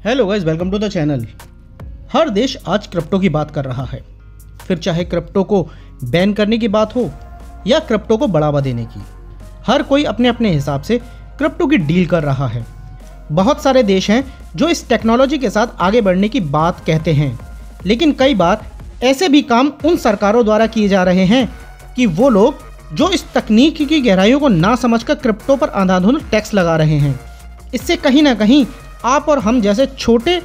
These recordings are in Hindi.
Hello guys, welcome to the channel. हर देश आज क्रिप्टो की बात कर रहा है, फिर चाहे क्रिप्टो को बैन करने की बात हो या क्रिप्टो को बढ़ावा देने की। हर कोई अपने अपने हिसाब से क्रिप्टो की डील कर रहा है। बहुत सारे देश हैं जो इस टेक्नोलॉजी के साथ आगे बढ़ने की बात कहते हैं, लेकिन कई बार ऐसे भी काम उन सरकारों द्वारा किए जा रहे हैं कि वो लोग जो इस तकनीक की गहराइयों को ना समझकर क्रिप्टो पर अंधाधुंध टैक्स लगा रहे हैं। इससे कहीं ना कहीं आप और हम जैसे छोटे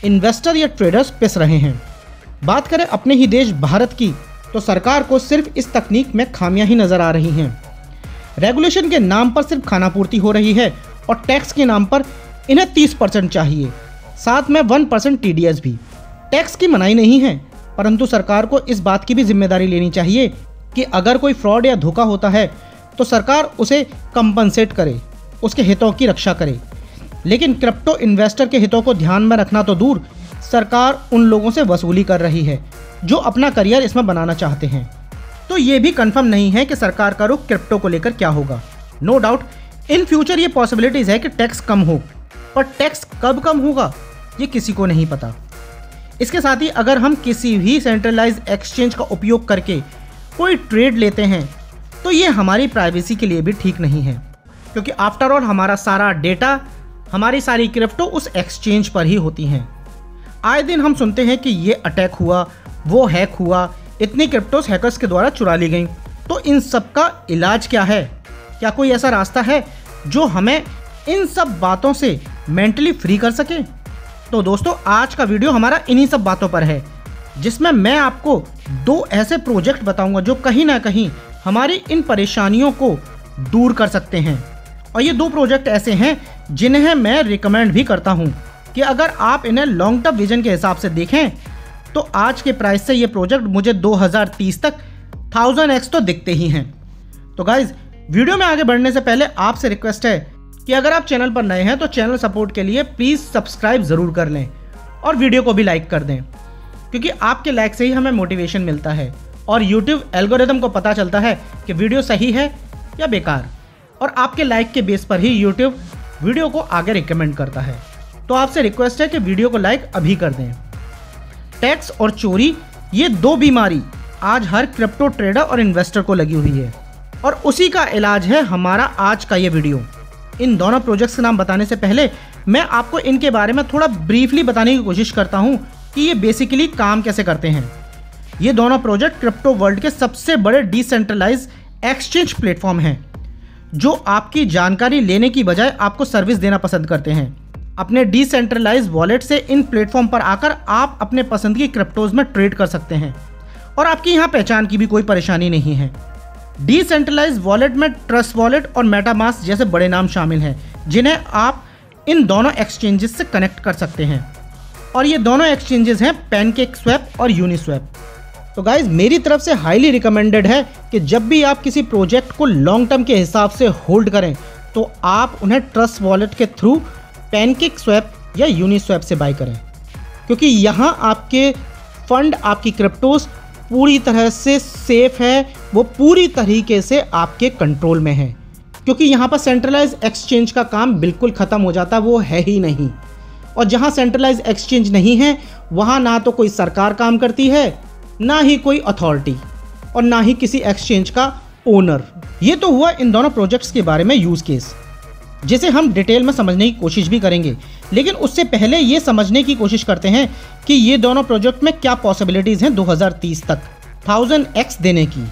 इन्वेस्टर या ट्रेडर्स पिस रहे हैं। बात करें अपने ही देश भारत की, तो सरकार को सिर्फ इस तकनीक में खामियां ही नज़र आ रही हैं। रेगुलेशन के नाम पर सिर्फ खानापूर्ति हो रही है और टैक्स के नाम पर इन्हें 30% चाहिए, साथ में 1% TDS भी। टैक्स की मनाही नहीं है, परंतु सरकार को इस बात की भी जिम्मेदारी लेनी चाहिए कि अगर कोई फ्रॉड या धोखा होता है तो सरकार उसे कंपनसेट करे, उसके हितों की रक्षा करे। लेकिन क्रिप्टो इन्वेस्टर के हितों को ध्यान में रखना तो दूर, सरकार उन लोगों से वसूली कर रही है जो अपना करियर इसमें बनाना चाहते हैं। तो ये भी कंफर्म नहीं है कि सरकार का रुख क्रिप्टो को लेकर क्या होगा। नो डाउट इन फ्यूचर ये पॉसिबिलिटीज़ है कि टैक्स कम हो, पर टैक्स कब कम होगा ये किसी को नहीं पता। इसके साथ ही अगर हम किसी भी सेंट्रलाइज एक्सचेंज का उपयोग करके कोई ट्रेड लेते हैं तो ये हमारी प्राइवेसी के लिए भी ठीक नहीं है, क्योंकि आफ्टर ऑल हमारा सारा डेटा, हमारी सारी क्रिप्टो उस एक्सचेंज पर ही होती हैं। आए दिन हम सुनते हैं कि ये अटैक हुआ, वो हैक हुआ, इतनी क्रिप्टोस हैकर्स के द्वारा चुरा ली गई। तो इन सब का इलाज क्या है? क्या कोई ऐसा रास्ता है जो हमें इन सब बातों से मेंटली फ्री कर सके? तो दोस्तों, आज का वीडियो हमारा इन्हीं सब बातों पर है, जिसमें मैं आपको 2 ऐसे प्रोजेक्ट बताऊंगा जो कहीं ना कहीं हमारी इन परेशानियों को दूर कर सकते हैं। और ये 2 प्रोजेक्ट ऐसे हैं जिन्हें मैं रिकमेंड भी करता हूं कि अगर आप इन्हें लॉन्ग टर्म विजन के हिसाब से देखें तो आज के प्राइस से ये प्रोजेक्ट मुझे 2030 तक 1000x तो दिखते ही हैं। तो गाइज, वीडियो में आगे बढ़ने से पहले आपसे रिक्वेस्ट है कि अगर आप चैनल पर नए हैं तो चैनल सपोर्ट के लिए प्लीज़ सब्सक्राइब ज़रूर कर लें और वीडियो को भी लाइक कर दें, क्योंकि आपके लाइक से ही हमें मोटिवेशन मिलता है और यूट्यूब एल्गोरिदम को पता चलता है कि वीडियो सही है या बेकार, और आपके लाइक के बेस पर ही यूट्यूब वीडियो को आगे रिकमेंड करता है। तो आपसे रिक्वेस्ट है कि वीडियो को लाइक अभी कर दें। टैक्स और चोरी, ये 2 बीमारी आज हर क्रिप्टो ट्रेडर और इन्वेस्टर को लगी हुई है, और उसी का इलाज है हमारा आज का ये वीडियो। इन दोनों प्रोजेक्ट्स के नाम बताने से पहले मैं आपको इनके बारे में थोड़ा ब्रीफली बताने की कोशिश करता हूँ कि ये बेसिकली काम कैसे करते हैं। ये दोनों प्रोजेक्ट क्रिप्टो वर्ल्ड के सबसे बड़े डिसेंट्रलाइज एक्सचेंज प्लेटफॉर्म हैं, जो आपकी जानकारी लेने की बजाय आपको सर्विस देना पसंद करते हैं। अपने डिसेंट्रलाइज वॉलेट से इन प्लेटफॉर्म पर आकर आप अपने पसंद की क्रिप्टोज में ट्रेड कर सकते हैं और आपकी यहाँ पहचान की भी कोई परेशानी नहीं है। डिसेंट्रलाइज वॉलेट में ट्रस्ट वॉलेट और मेटामास्क जैसे बड़े नाम शामिल हैं, जिन्हें आप इन दोनों एक्सचेंजेस से कनेक्ट कर सकते हैं। और ये दोनों एक्सचेंजेस हैं पैनकेकस्वैप और यूनिस्वैप। तो गाइज, मेरी तरफ से हाईली रिकमेंडेड है कि जब भी आप किसी प्रोजेक्ट को लॉन्ग टर्म के हिसाब से होल्ड करें तो आप उन्हें ट्रस्ट वॉलेट के थ्रू पैनकेकस्वैप या यूनिस्वैप से बाय करें, क्योंकि यहाँ आपके फंड, आपकी क्रिप्टोस पूरी तरह से सेफ है, वो पूरी तरीके से आपके कंट्रोल में है, क्योंकि यहाँ पर सेंट्रलाइज एक्सचेंज का काम बिल्कुल ख़त्म हो जाता, वो है ही नहीं। और जहाँ सेंट्रलाइज एक्सचेंज नहीं है वहाँ ना तो कोई सरकार काम करती है, ना ही कोई अथॉरिटी, और ना ही किसी एक्सचेंज का ओनर। ये तो हुआ इन दोनों प्रोजेक्ट्स के बारे में यूज़ केस, जिसे हम डिटेल में समझने की कोशिश भी करेंगे। लेकिन उससे पहले ये समझने की कोशिश करते हैं कि ये दोनों प्रोजेक्ट में क्या पॉसिबिलिटीज़ हैं 2030 तक 1000x देने की।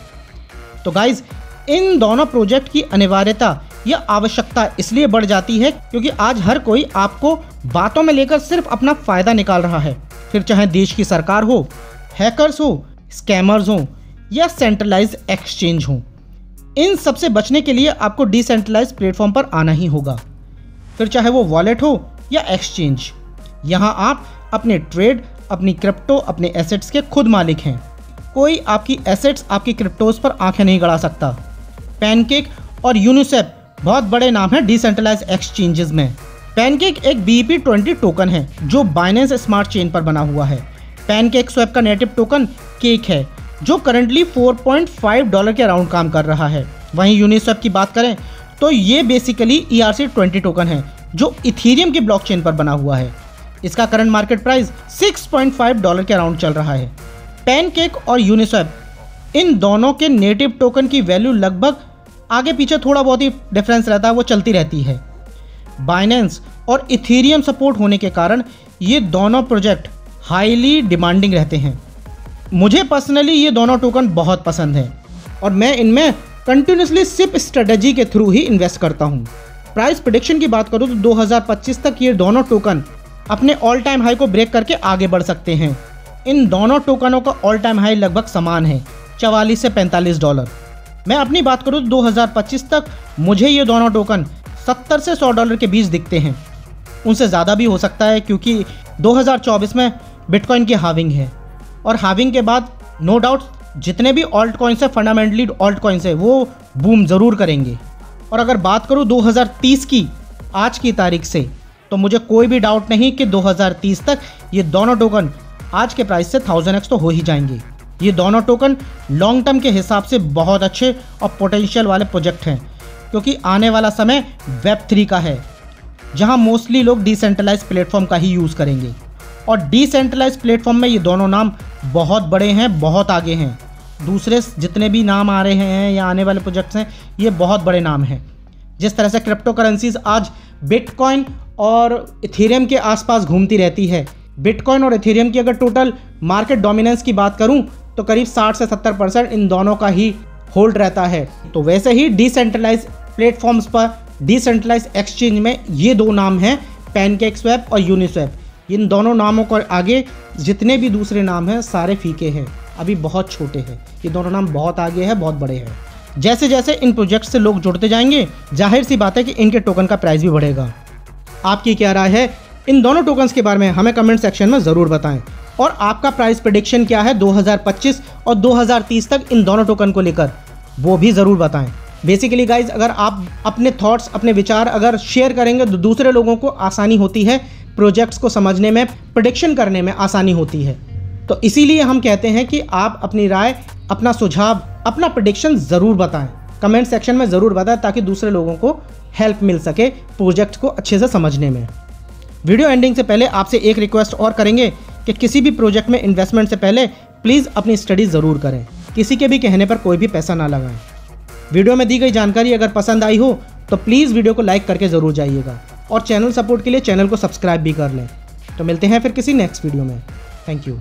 तो गाइज, इन दोनों प्रोजेक्ट की अनिवार्यता या आवश्यकता इसलिए बढ़ जाती है क्योंकि आज हर कोई आपको बातों में लेकर सिर्फ अपना फ़ायदा निकाल रहा है, फिर चाहे देश की सरकार हो, हैकर्स हो, स्कैमर्स हो या सेंट्रलाइज एक्सचेंज हो। इन सब से बचने के लिए आपको डिसेंट्रलाइज प्लेटफॉर्म पर आना ही होगा, फिर चाहे वो वॉलेट हो या एक्सचेंज। यहाँ आप अपने ट्रेड, अपनी क्रिप्टो, अपने एसेट्स के खुद मालिक हैं। कोई आपकी एसेट्स, आपकी क्रिप्टोज पर आंखें नहीं गड़ा सकता। पैनकेक और यूनिस्वैप बहुत बड़े नाम हैं डिसेंट्रलाइज एक्सचेंजेस में। पैनकेक एक BEP20 टोकन है जो बाइनेंस स्मार्ट चेन पर बना हुआ है। पैनकेकस्वैप का नेटिव टोकन केक है, जो करंटली $4.5 के अराउंड काम कर रहा है। वहीं यूनिस्वैप की बात करें तो ये बेसिकली ERC20 टोकन है जो इथेरियम की ब्लॉकचेन पर बना हुआ है। इसका करंट मार्केट प्राइस $6.5 के अराउंड चल रहा है। पैनकेक और यूनिस्वैप इन दोनों के नेटिव टोकन की वैल्यू लगभग आगे पीछे थोड़ा बहुत ही डिफरेंस रहता है, वो चलती रहती है। बाइनेंस और इथेरियम सपोर्ट होने के कारण ये दोनों प्रोजेक्ट हाईली डिमांडिंग रहते हैं। मुझे पर्सनली ये दोनों टोकन बहुत पसंद हैं और मैं इनमें कंटिन्यूसली सिप स्ट्रेटजी के थ्रू ही इन्वेस्ट करता हूँ। प्राइस प्रेडिक्शन की बात करूँ तो 2025 तक ये दोनों टोकन अपने ऑल टाइम हाई को ब्रेक करके आगे बढ़ सकते हैं। इन दोनों टोकनों का ऑल टाइम हाई लगभग समान है, $44 से $45। मैं अपनी बात करूँ तो 2025 तक मुझे ये दोनों टोकन $70 से $100 के बीच दिखते हैं। उनसे ज़्यादा भी हो सकता है क्योंकि 2024 में बिटकॉइन की हाविंग है और हाविंग के बाद नो डाउट जितने भी ऑल्ट कॉइन्स है, फंडामेंटली ऑल्ट कॉइन्स है, वो बूम ज़रूर करेंगे। और अगर बात करूँ 2030 की आज की तारीख से, तो मुझे कोई भी डाउट नहीं कि 2030 तक ये दोनों टोकन आज के प्राइस से 1000x तो हो ही जाएंगे। ये दोनों टोकन लॉन्ग टर्म के हिसाब से बहुत अच्छे और पोटेंशियल वाले प्रोजेक्ट हैं क्योंकि आने वाला समय Web3 का है, जहां मोस्टली लोग डिसेंट्रलाइज प्लेटफॉर्म का ही यूज़ करेंगे। और डिसेंट्रलाइज प्लेटफॉर्म में ये दोनों नाम बहुत बड़े हैं, बहुत आगे हैं। दूसरे जितने भी नाम आ रहे हैं या आने वाले प्रोजेक्ट्स हैं, ये बहुत बड़े नाम हैं। जिस तरह से क्रिप्टो करेंसीज आज बिटकॉइन और इथेरियम के आसपास घूमती रहती है, बिटकॉइन और इथेरियम की अगर टोटल मार्केट डोमिनेंस की बात करूं तो करीब 60 से 70% इन दोनों का ही होल्ड रहता है। तो वैसे ही डिसेंट्रलाइज प्लेटफॉर्म्स पर, डिसेंट्रलाइज एक्सचेंज में ये दो नाम हैं, पैनकेकस्वैप और यूनिस्वैप। इन दोनों नामों को आगे जितने भी दूसरे नाम हैं सारे फीके हैं, अभी बहुत छोटे हैं। ये दोनों नाम बहुत आगे हैं, बहुत बड़े हैं। जैसे जैसे इन प्रोजेक्ट से लोग जुड़ते जाएंगे, जाहिर सी बात है कि इनके टोकन का प्राइस भी बढ़ेगा। आपकी क्या राय है इन दोनों टोकन्स के बारे में? हमें कमेंट सेक्शन में ज़रूर बताएं। और आपका प्राइस प्रेडिक्शन क्या है 2025 और 2030 तक इन दोनों टोकन को लेकर, वो भी ज़रूर बताएं। बेसिकली गाइज, अगर आप अपने थॉट्स, अपने विचार अगर शेयर करेंगे तो दूसरे लोगों को आसानी होती है, प्रोजेक्ट्स को समझने में, प्रेडिक्शन करने में आसानी होती है। तो इसीलिए हम कहते हैं कि आप अपनी राय, अपना सुझाव, अपना प्रेडिक्शन ज़रूर बताएं, कमेंट सेक्शन में ज़रूर बताएं ताकि दूसरे लोगों को हेल्प मिल सके प्रोजेक्ट को अच्छे से समझने में। वीडियो एंडिंग से पहले आपसे एक रिक्वेस्ट और करेंगे कि किसी भी प्रोजेक्ट में इन्वेस्टमेंट से पहले प्लीज़ अपनी स्टडी ज़रूर करें, किसी के भी कहने पर कोई भी पैसा ना लगाएं। वीडियो में दी गई जानकारी अगर पसंद आई हो तो प्लीज़ वीडियो को लाइक करके ज़रूर जाइएगा और चैनल सपोर्ट के लिए चैनल को सब्सक्राइब भी कर लें। तो मिलते हैं फिर किसी नेक्स्ट वीडियो में। Thank you.